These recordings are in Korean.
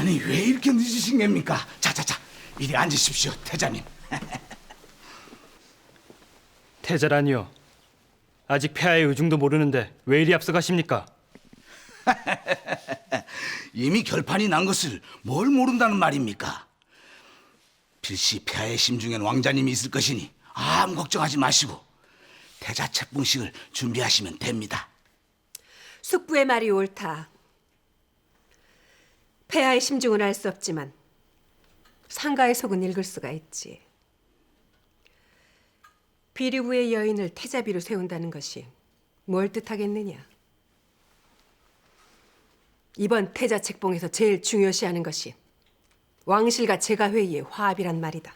아니 왜 이렇게 늦으신 겁니까? 자자자, 이리 앉으십시오, 태자님. 태자라니요. 아직 폐하의 의중도 모르는데 왜 이리 앞서가십니까? 이미 결판이 난 것을 뭘 모른다는 말입니까? 필시 폐하의 심중엔 왕자님이 있을 것이니 아무 걱정하지 마시고 태자 책봉식을 준비하시면 됩니다. 숙부의 말이 옳다. 폐하의 심중은 알 수 없지만 상가의 속은 읽을 수가 있지. 비류부의 여인을 태자비로 세운다는 것이 뭘 뜻하겠느냐. 이번 태자 책봉에서 제일 중요시하는 것이 왕실과 제가회의의 화합이란 말이다.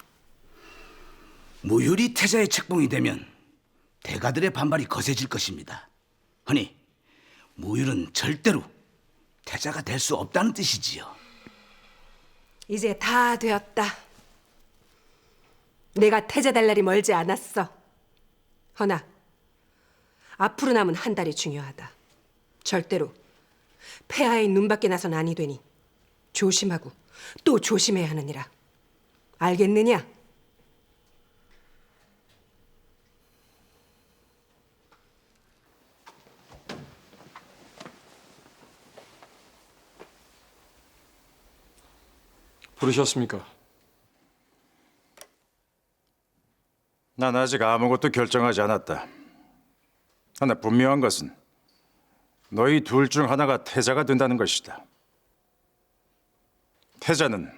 무율이 태자의 책봉이 되면 대가들의 반발이 거세질 것입니다. 허니 무율은 절대로 태자가 될 수 없다는 뜻이지요. 이제 다 되었다. 내가 태자 될 날이 멀지 않았어. 허나 앞으로 남은 한 달이 중요하다. 절대로 폐하의 눈밖에 나선 아니 되니 조심하고 또 조심해야 하느니라. 알겠느냐? 부르셨습니까? 난 아직 아무것도 결정하지 않았다. 하나 분명한 것은 너희 둘 중 하나가 태자가 된다는 것이다. 태자는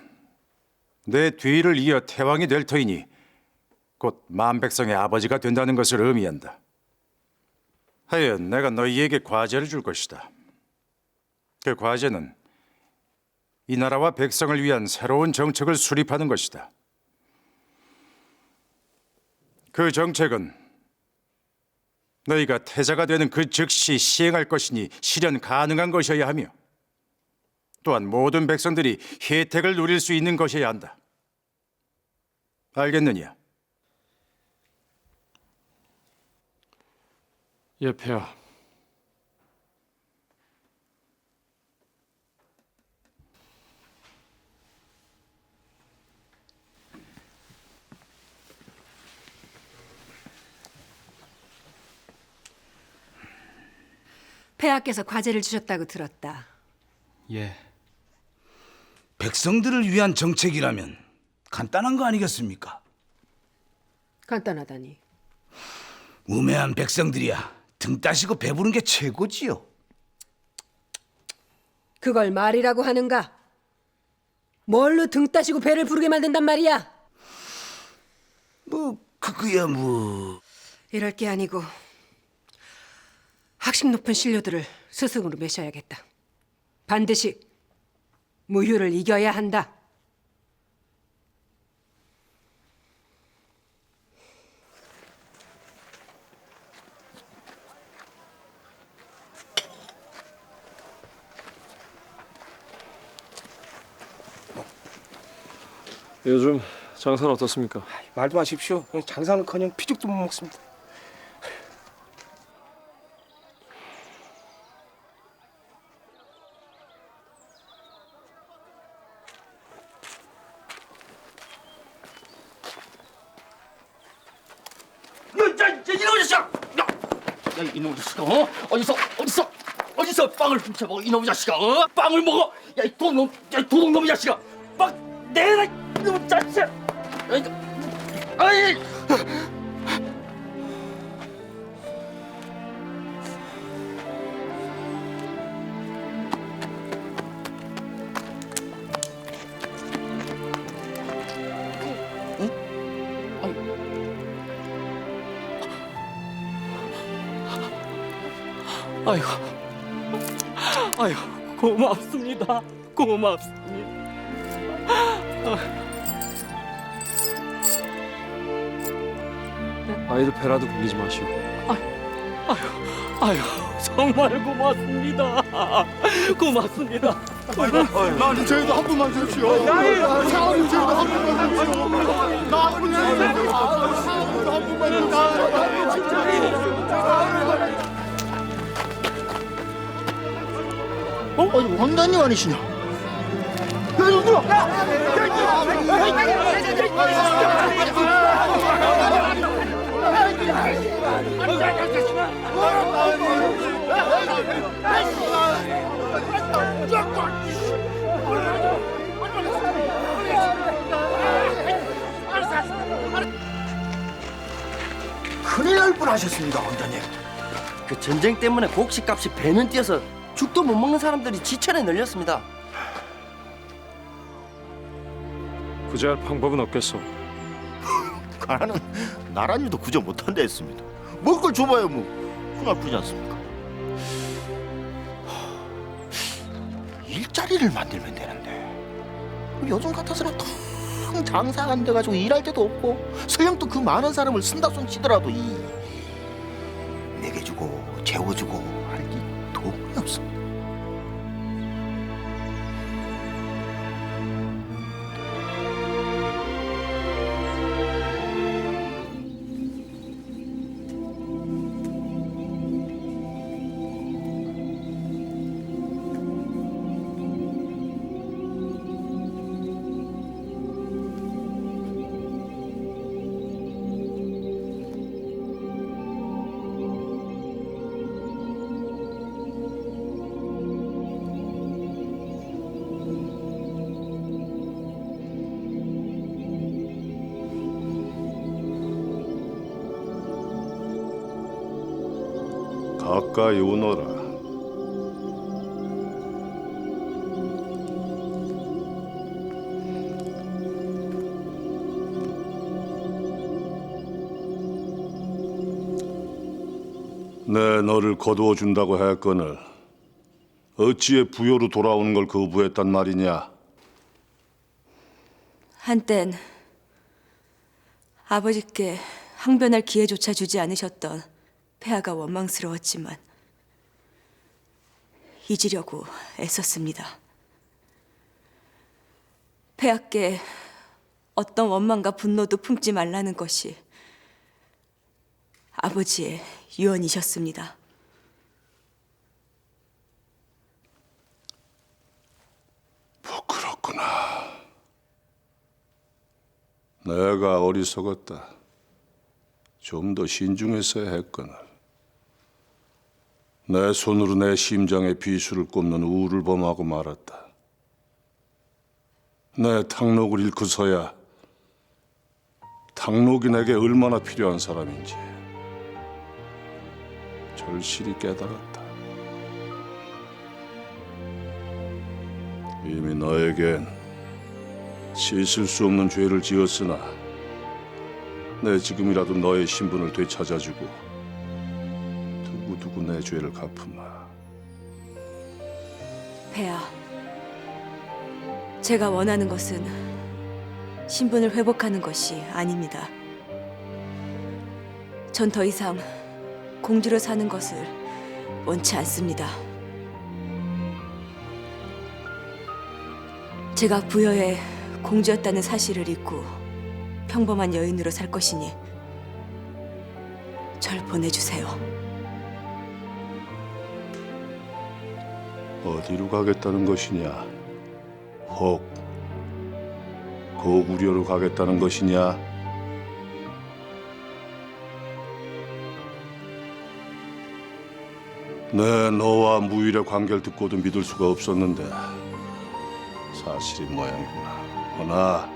내 뒤를 이어 태왕이 될 터이니 곧 만백성의 아버지가 된다는 것을 의미한다. 하여 내가 너희에게 과제를 줄 것이다. 그 과제는 이 나라와 백성을 위한 새로운 정책을 수립하는 것이다. 그 정책은 너희가 태자가 되는 그 즉시 시행할 것이니 실현 가능한 것이어야 하며 또한 모든 백성들이 혜택을 누릴 수 있는 것이어야 한다. 알겠느냐? 예, 폐하. 폐하께서 과제를 주셨다고 들었다. 예. 백성들을 위한 정책이라면 간단한 거 아니겠습니까? 간단하다니. 우매한 백성들이야 등 따시고 배부른 게 최고지요. 그걸 말이라고 하는가? 뭘로 등 따시고 배를 부르게 만든단 말이야? 그거야 이럴 게 아니고 학식 높은 신료들을 스승으로 메셔야겠다. 반드시 무효를 이겨야 한다. 요즘 장사는 어떻습니까? 말도 마십시오. 장사는커녕 피죽도 못 먹습니다. 이놈 자식아! 야, 이놈 자식아! 어디서 빵을 훔쳐 먹어? 이놈 자식아! 빵을 먹어! 야, 이 도둑놈 자식아! 빵 내놔! 이놈 자식아! 아이! 아유, 고맙습니다. 고맙습니다. 아이들 배라도 굴리지 마시오. 아유, 정말 고맙습니다. 고맙습니다. 나는 저희도 한 분만 주십시오. 사원님 저희도 한 분만 주십시오. 사원님도 한 분만 주십시오. 아니 왕자님 아니시냐? 큰일 날 뻔하셨습니다, 왕자님. 그 전쟁 때문에 곡식값이 배는 뛰어서 죽도 못 먹는 사람들이 지천에 널렸습니다. 구제할 방법은 없겠소. 가라는 나란히도 구조 못한다 했습니다. 먹을 걸 줘봐야 뭐 나쁘지 않습니까? 일자리를 만들면 되는데 요즘 같아서는 텅 장사가 안 돼가지고 일할 데도 없고 설령 또 그 많은 사람을 쓴다 손 치더라도 이 먹여주고 재워주고 할 이 도움이 없습니다. 가까이 오너라. 내 너를 거두어 준다고 했거늘 어찌에 부여로 돌아오는 걸 거부했단 말이냐? 한땐 아버지께 항변할 기회조차 주지 않으셨던 폐하가 원망스러웠지만 잊으려고 애썼습니다. 폐하께 어떤 원망과 분노도 품지 말라는 것이 아버지의 유언이셨습니다. 부끄럽구나. 내가 어리석었다. 좀 더 신중했어야 했거늘. 내 손으로 내 심장에 비수를 꼽는 우를 범하고 말았다. 내 탕록을 잃고서야 탕록이 내게 얼마나 필요한 사람인지 절실히 깨달았다. 이미 너에겐 씻을 수 없는 죄를 지었으나 내 지금이라도 너의 신분을 되찾아주고 두고두고 내 죄를 갚으마. 폐하, 제가 원하는 것은 신분을 회복하는 것이 아닙니다. 전 더 이상 공주로 사는 것을 원치 않습니다. 제가 부여의 공주였다는 사실을 잊고 평범한 여인으로 살 것이니 절 보내주세요. 어디로 가겠다는 것이냐? 혹 고구려로 가겠다는 것이냐? 내 너와 무일의 관계를 듣고도 믿을 수가 없었는데 사실이 모양이구나. 허나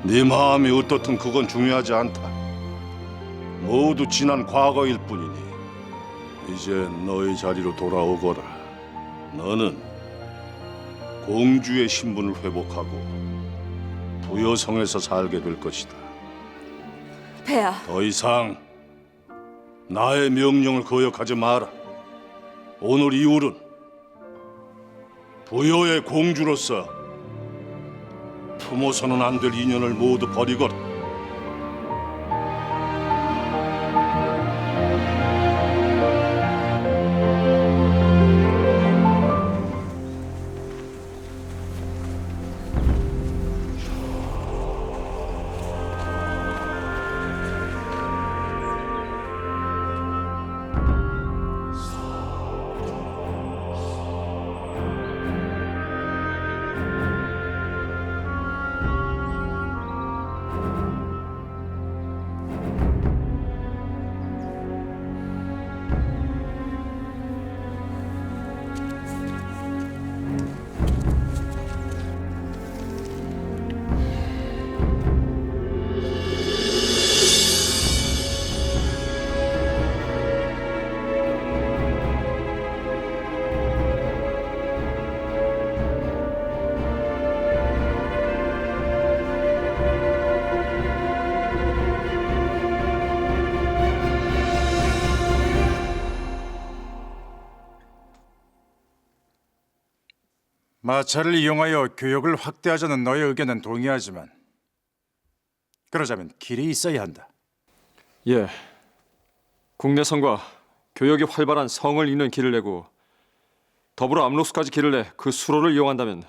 네 마음이 어떻든 그건 중요하지 않다. 모두 지난 과거일 뿐이니 이제 너의 자리로 돌아오거라. 너는 공주의 신분을 회복하고 부여성에서 살게 될 것이다. 폐하, 더 이상 나의 명령을 거역하지 마라. 오늘 이후로는 부여의 공주로서 품어서는 안 될 인연을 모두 버리거라. 마차를 이용하여 교역을 확대하자는 너의 의견은 동의하지만 그러자면 길이 있어야 한다. 예. 국내성과 교역이 활발한 성을 잇는 길을 내고 더불어 압록수까지 길을 내 그 수로를 이용한다면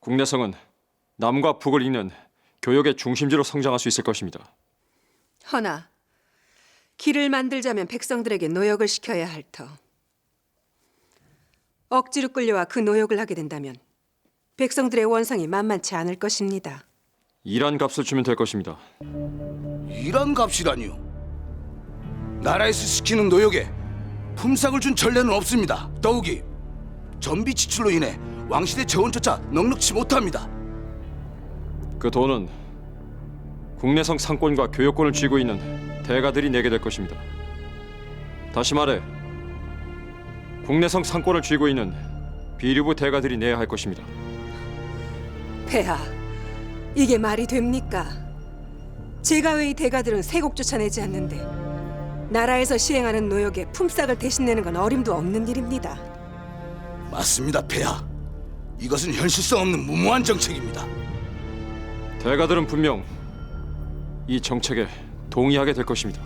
국내성은 남과 북을 잇는 교역의 중심지로 성장할 수 있을 것입니다. 허나 길을 만들자면 백성들에게 노역을 시켜야 할 터. 억지로 끌려와 그 노역을 하게 된다면 백성들의 원상이 만만치 않을 것입니다. 일한 값을 주면 될 것입니다. 일한 값이라니요. 나라에서 시키는 노역에 품삯을 준 전례는 없습니다. 더욱이 전비 지출로 인해 왕실의 재원조차 넉넉치 못합니다. 그 돈은 국내성 상권과 교역권을 쥐고 있는 대가들이 내게 될 것입니다. 다시 말해 국내성 상권을 쥐고 있는 비류부 대가들이 내야 할 것입니다. 폐하, 이게 말이 됩니까? 제가 왜 이 대가들은 세곡 쫓아내지 않는데 나라에서 시행하는 노역에 품삯을 대신 내는 건 어림도 없는 일입니다. 맞습니다, 폐하. 이것은 현실성 없는 무모한 정책입니다. 대가들은 분명 이 정책에 동의하게 될 것입니다.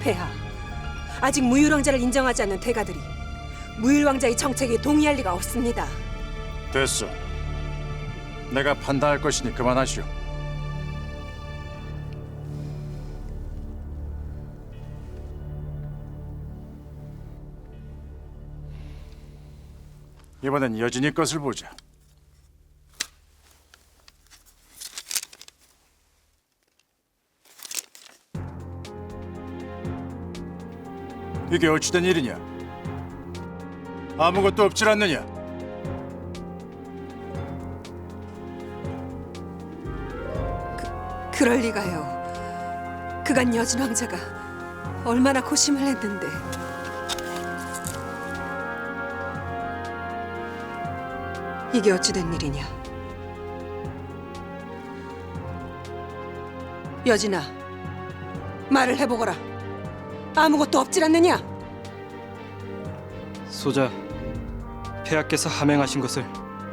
폐하, 아직 무율왕자를 인정하지 않는 대가들이 무율왕자의 정책에 동의할 리가 없습니다. 됐어. 내가 판단할 것이니 그만하시오. 이번엔 여진이 것을 보자. 이게 어찌된 일이냐? 아무것도 없질 않느냐? 그럴 리가요. 그간 여진 왕자가 얼마나 고심을 했는데. 이게 어찌된 일이냐? 여진아, 말을 해보거라. 아무것도 없질 않느냐? 소자, 폐하께서 함행하신 것을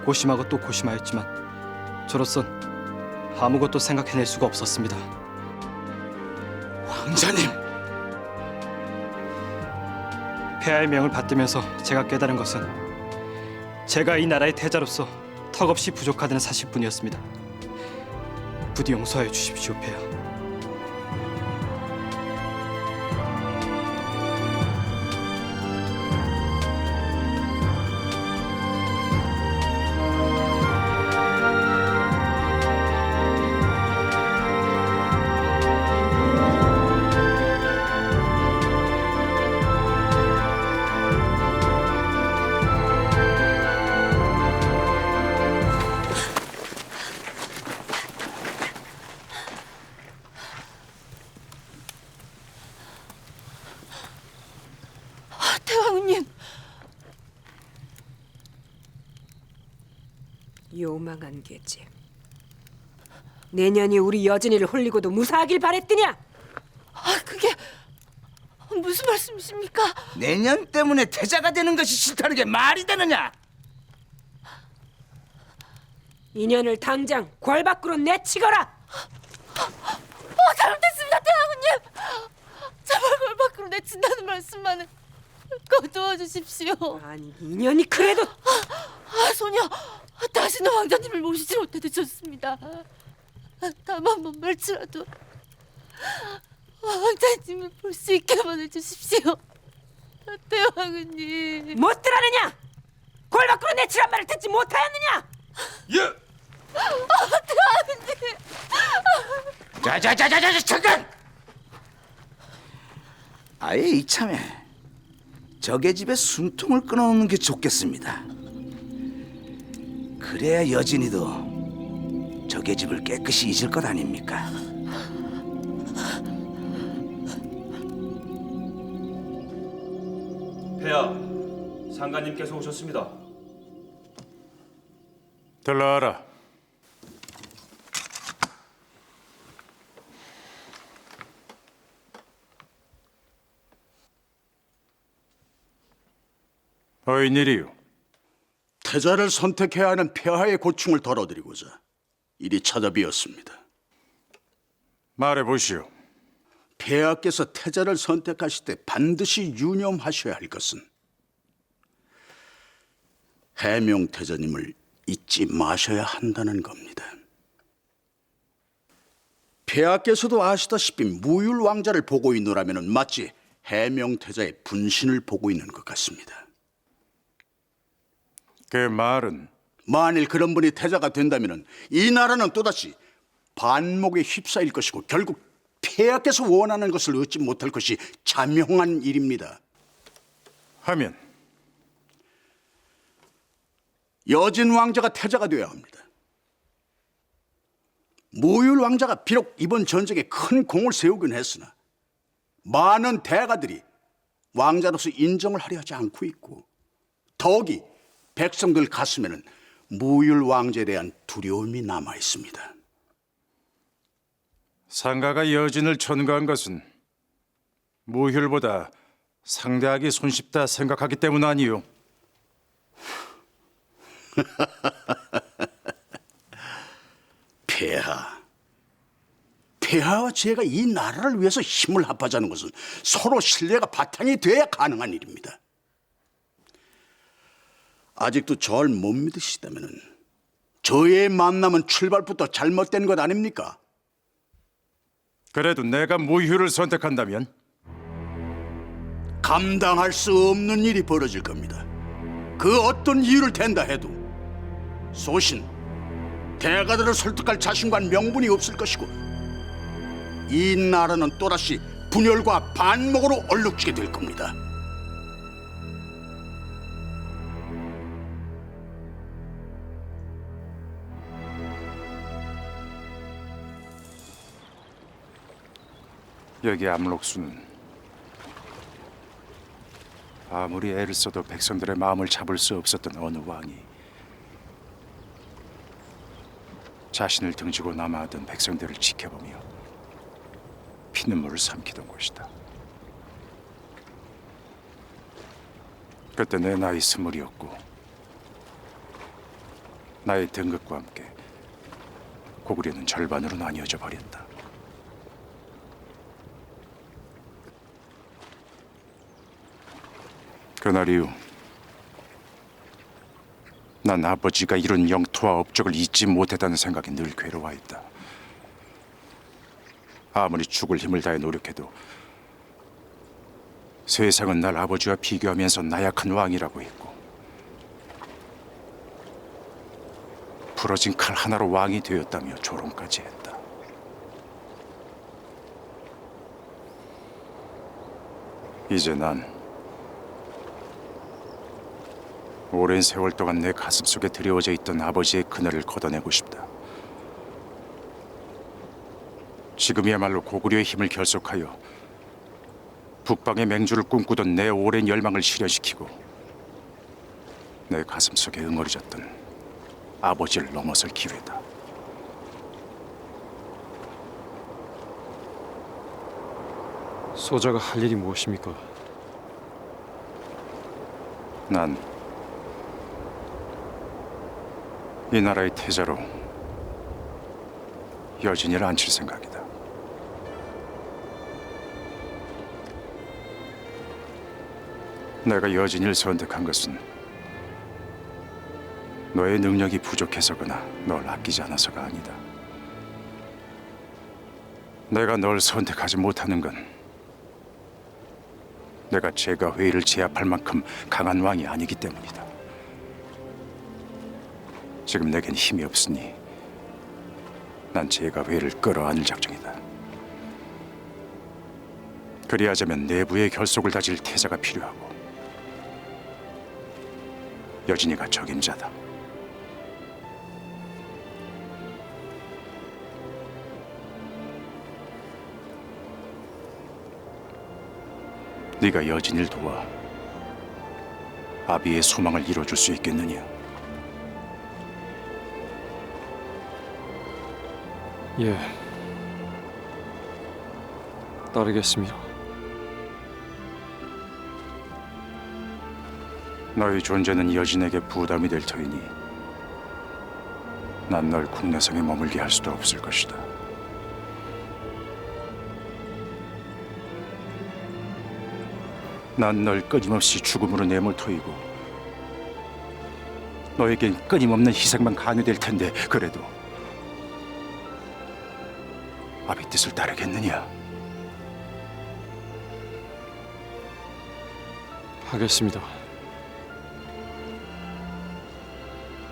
고심하고 또 고심하였지만 저로선 아무것도 생각해낼 수가 없었습니다. 왕자님, 폐하의 명을 받들면서 제가 깨달은 것은 제가 이 나라의 태자로서 턱없이 부족하다는 사실뿐이었습니다. 부디 용서하여 주십시오, 폐하. 대왕님, 요망한 계집. 내년이 우리 여진이를 홀리고도 무사하길 바랬더냐? 그게 무슨 말씀이십니까? 내년 때문에 태자가 되는 것이 싫다는 게 말이 되느냐? 인연을 당장 궐 밖으로 내치거라. 잘못했습니다, 대왕님. 제발 걸 밖으로 내친다는 말씀만은 거두어 주십시오. 아니, 인연이 그래도 소녀, 다시는 왕자님을 모시지 못해도 좋습니다. 다만 먼말치라도 왕자님을 볼 수 있게만 해주십시오. 대왕님. 못 들었느냐? 궐 밖으로 내치란 말을 듣지 못하였느냐? 예. 대왕님. 자자자자자 잠깐! 아예 이참에 적의 집에 숨통을 끊어놓는 게 좋겠습니다. 그래야 여진이도 적의 집을 깨끗이 잊을 것 아닙니까? 폐하, 상가님께서 오셨습니다. 들러와라. 어인일이요. 태자를 선택해야 하는 폐하의 고충을 덜어드리고자 이리 찾아뵈었습니다. 말해보시오. 폐하께서 태자를 선택하실 때 반드시 유념하셔야 할 것은 해명태자님을 잊지 마셔야 한다는 겁니다. 폐하께서도 아시다시피 무율 왕자를 보고 있노라면 마치 해명태자의 분신을 보고 있는 것 같습니다. 그 말은 만일 그런 분이 태자가 된다면 이 나라는 또다시 반목에 휩싸일 것이고 결국 폐하께서 원하는 것을 얻지 못할 것이 자명한 일입니다. 하면 여진 왕자가 태자가 되어야 합니다. 무율 왕자가 비록 이번 전쟁에 큰 공을 세우긴 했으나 많은 대가들이 왕자로서 인정을 하려 하지 않고 있고 더욱이 백성들 가슴에는 무율 왕자에 대한 두려움이 남아 있습니다. 상가가 여진을 천거한 것은 무율보다 상대하기 손쉽다 생각하기 때문 아니요. 폐하와 제가 이 나라를 위해서 힘을 합하자는 것은 서로 신뢰가 바탕이 돼야 가능한 일입니다. 아직도 절 못 믿으시다면 저의 만남은 출발부터 잘못된 것 아닙니까? 그래도 내가 무율을 선택한다면 감당할 수 없는 일이 벌어질 겁니다. 그 어떤 이유를 댄다 해도 소신, 대가들을 설득할 자신과 명분이 없을 것이고 이 나라는 또다시 분열과 반목으로 얼룩지게 될 겁니다. 여기 암록수는 아무리 애를 써도 백성들의 마음을 잡을 수 없었던 어느 왕이 자신을 등지고 남아하던 백성들을 지켜보며 피눈물을 삼키던 곳이다. 그때 내 나이 20이었고 나의 등극과 함께 고구려는 절반으로 나뉘어져 버렸다. 그날 이후 난 아버지가 이룬 영토와 업적을 잊지 못했다는 생각이 늘 괴로워했다. 아무리 죽을 힘을 다해 노력해도 세상은 날 아버지와 비교하면서 나약한 왕이라고 했고 부러진 칼 하나로 왕이 되었다며 조롱까지 했다. 이제 난 오랜 세월 동안 내 가슴속에 드리워져 있던 아버지의 그늘을 걷어내고 싶다. 지금이야말로 고구려의 힘을 결속하여 북방의 맹주를 꿈꾸던 내 오랜 열망을 실현시키고 내 가슴속에 응어리졌던 아버지를 넘어설 기회다. 소자가 할 일이 무엇입니까? 난 이 나라의 태자로 여진이를 앉힐 생각이다. 내가 여진이를 선택한 것은 너의 능력이 부족해서거나 널 아끼지 않아서가 아니다. 내가 널 선택하지 못하는 건 내가 제가 회의를 제압할 만큼 강한 왕이 아니기 때문이다. 지금 내겐 힘이 없으니 난 제가 회의를 끌어안을 작정이다. 그리하자면 내부의 결속을 다질 태자가 필요하고 여진이가 적임자다. 네가 여진이를 도와 아비의 소망을 이뤄줄 수 있겠느냐? 예, 따르겠습니다. 너희 존재는 여진에게 부담이 될 터이니 난 널 국내성에 머물게 할 수도 없을 것이다. 난 널 끊임없이 죽음으로 내몰 터이고 너에겐 끊임없는 희생만 강요될 텐데 그래도 아비 뜻을 따르겠느냐? 하겠습니다.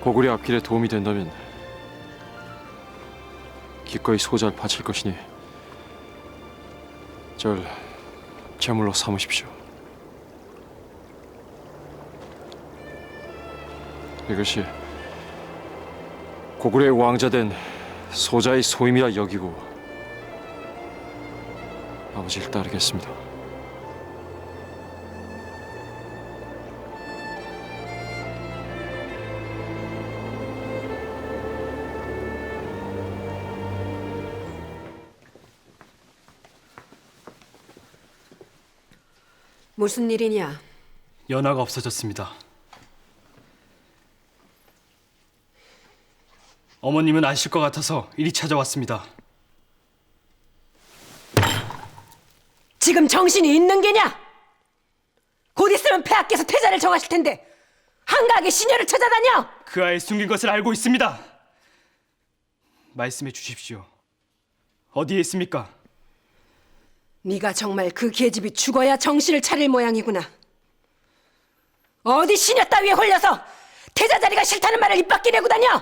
고구려 앞길에 도움이 된다면 기꺼이 소자를 바칠 것이니 절 제물로 삼으십시오. 이것이 고구려의 왕자된 소자의 소임이라 여기고 아버지를 따르겠습니다. 무슨 일이냐? 연하가 없어졌습니다. 어머님은 아실 것 같아서 이리 찾아왔습니다. 지금 정신이 있는 게냐? 곧 있으면 폐하께서 태자를 정하실 텐데 한가하게 시녀를 찾아다녀! 그 아이 숨긴 것을 알고 있습니다. 말씀해 주십시오. 어디에 있습니까? 네가 정말 그 계집이 죽어야 정신을 차릴 모양이구나. 어디 시녀 따위에 홀려서 태자 자리가 싫다는 말을 입 밖에 내고 다녀!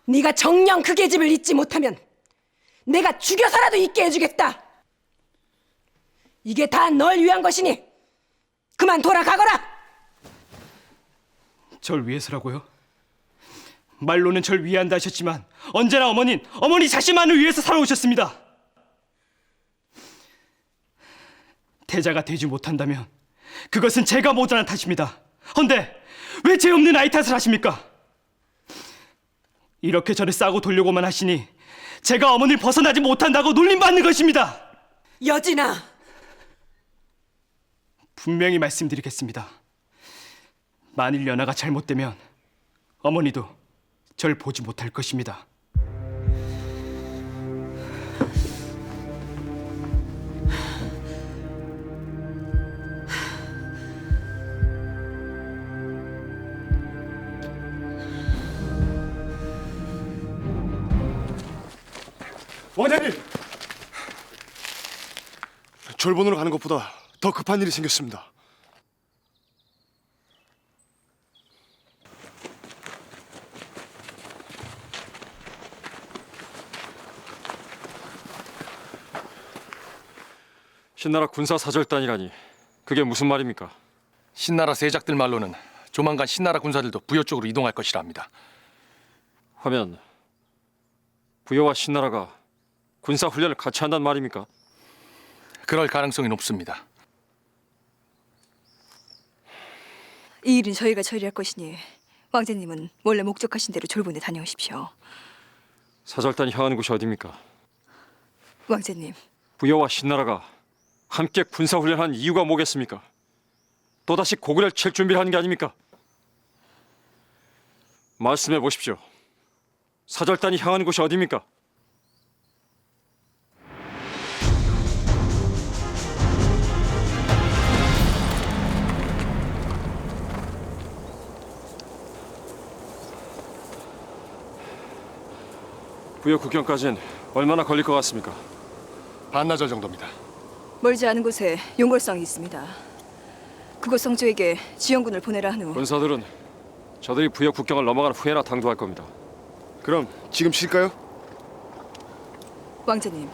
네가 정녕 그 계집을 잊지 못하면 내가 죽여서라도 잊게 해주겠다. 이게 다 널 위한 것이니 그만 돌아가거라. 절 위해서라고요? 말로는 절 위한다 하셨지만 언제나 어머니 자신만을 위해서 살아오셨습니다. 태자가 되지 못한다면 그것은 제가 모자란 탓입니다. 헌데 왜 죄 없는 아이 탓을 하십니까? 이렇게 저를 싸고 돌려고만 하시니 제가 어머니를 벗어나지 못한다고 놀림받는 것입니다. 여진아, 분명히 말씀드리겠습니다. 만일 연하가 잘못되면 어머니도 절 보지 못할 것입니다. 왕자님! 절 보러 가는 것보다 더 급한 일이 생겼습니다. 신나라 군사 사절단이라니 그게 무슨 말입니까? 신나라 세작들 말로는 조만간 신나라 군사들도 부여 쪽으로 이동할 것이라 합니다. 하면 부여와 신나라가 군사 훈련을 같이 한단 말입니까? 그럴 가능성이 높습니다. 이 일은 저희가 처리할 것이니 왕자님은 원래 목적하신 대로 졸본에 다녀오십시오. 사절단이 향하는 곳이 어디입니까? 왕자님, 부여와 신나라가 함께 군사 훈련한 이유가 뭐겠습니까? 또다시 고구려를 칠 준비를 하는 게 아닙니까? 말씀해 보십시오. 사절단이 향하는 곳이 어디입니까? 부여 국경까지는 얼마나 걸릴 것 같습니까? 반나절 정도입니다. 멀지 않은 곳에 용골성이 있습니다. 그곳 성주에게 지원군을 보내라 한 후 군사들은 저들이 부여 국경을 넘어간 후에나 당도할 겁니다. 그럼 지금 쉴까요? 왕자님,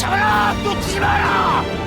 잡아라! 놓치지 마라!